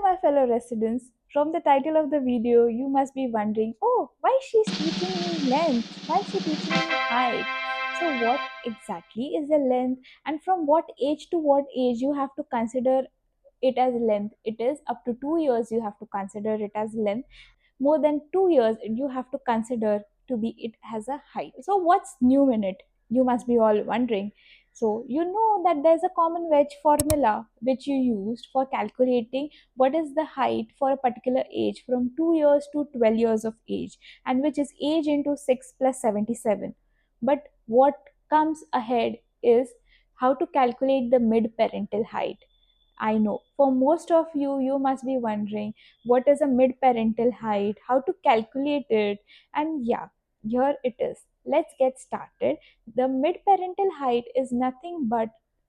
my fellow residents. From the title of the video, you must be wondering, oh, why she's teaching me length? Why is she teaching me height? So, what exactly is the length, and from what age to what age you have to consider it as length? It is up to 2 years you have to consider it as length. More than 2 years you have to consider to be it as a height. So what's new in it, you must be all wondering. So you know that there's a common wedge formula which you used for calculating what is the height for a particular age from 2 years to 12 years of age, and which is age into 6 plus 77. But what comes ahead is how to calculate the mid parental height. I know for most of you, you must be wondering what is a mid parental height, how to calculate it, and yeah, here it is. Let's get started. The mid parental height is nothing but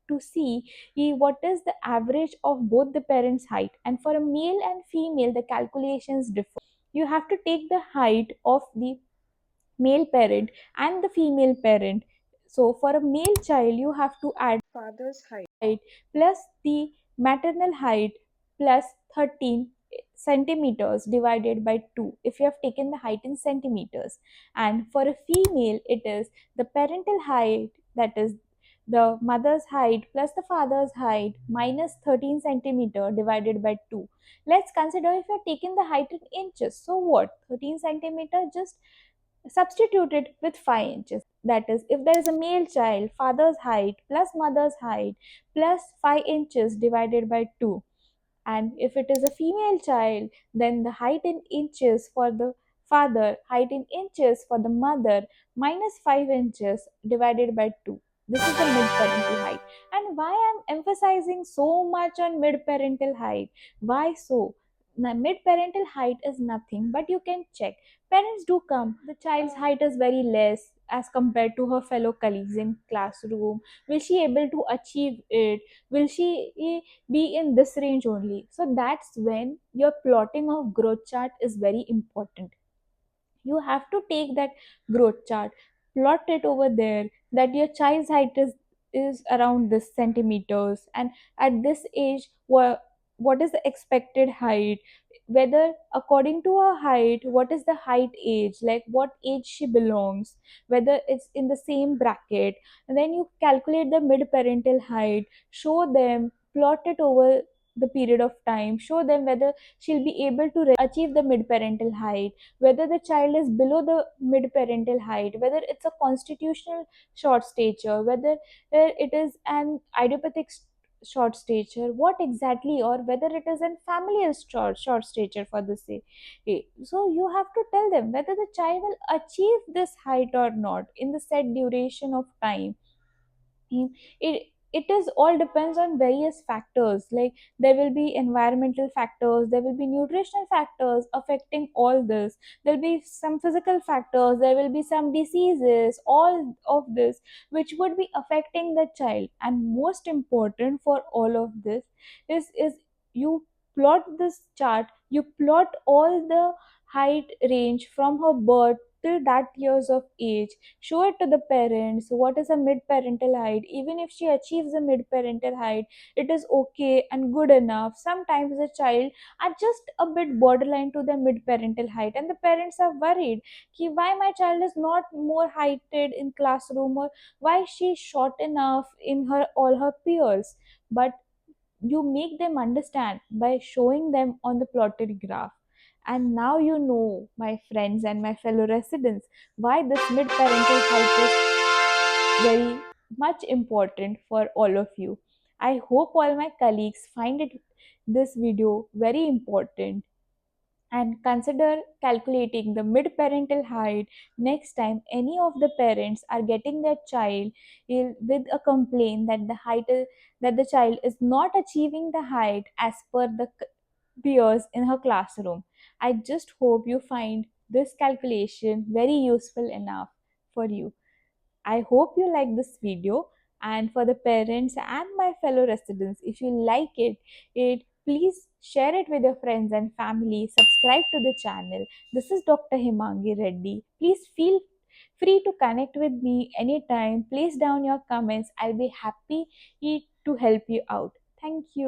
to see what is the average of both the parents' height, and for a male and female, the calculations differ. You have to take the height of the male parent and the female parent. So for a male child, you have to add father's height plus the maternal height plus 13 centimeters divided by 2 if you have taken the height in centimeters. And for a female, it is the parental height, that is the mother's height plus the father's height minus 13 centimeter divided by 2. Let's consider if you're taking the height in inches. So what? 13 centimeter, just substitute it with 5 inches. That is, if there is a male child, father's height plus mother's height plus 5 inches divided by 2. And if it is a female child, then the height in inches for the father, height in inches for the mother, minus 5 inches divided by 2. This is the mid-parental height. And why I'm emphasizing so much on mid-parental height? Why so? Now, mid-parental height is nothing, but you can check. Parents do come. The child's height is very less as compared to her fellow colleagues in classroom. Will she able to achieve it? Will she be in this range only? So that's when your plotting of growth chart is very important. You have to take that growth chart, plot it over there, that your child's height is around this centimeters, and at this age what is the expected height, whether according to her height what is the height age, like what age she belongs, whether it's in the same bracket. And then you calculate the mid parental height, show them, plot it over the period of time, show them whether she'll be able to achieve the mid parental height, whether the child is below the mid parental height, whether it's a constitutional short stature, whether it is an idiopathic short stature, what exactly, or whether it is an familial short stature for the same. So you have to tell them whether the child will achieve this height or not in the set duration of time. It is all depends on various factors, like there will be environmental factors, there will be nutritional factors affecting all this, there'll be some physical factors, there will be some diseases, all of this which would be affecting the child. And most important for all of this is you plot this chart, you plot all the height range from her birth till that years of age, show it to the parents what is a mid parental height. Even if she achieves a mid parental height, it is okay and good enough. Sometimes the child are just a bit borderline to the mid parental height, and the parents are worried ki why my child is not more heighted in classroom, or why she is short enough in her all her peers. But you make them understand by showing them on the plotted graph. And now you know, my friends and my fellow residents, why this mid parental height is very much important for all of you. I hope all my colleagues find this video very important and consider calculating the mid parental height next time any of the parents are getting their child with a complaint that that the child is not achieving the height as per the peers in her classroom. I just hope you find this calculation very useful enough for you. I hope you like this video. And for the parents and my fellow residents, if you like it please share it with your friends and family. Subscribe to the channel. This is Dr. Himangi Reddy. Please feel free to connect with me anytime. Place down your comments. I'll be happy to help you out. Thank you.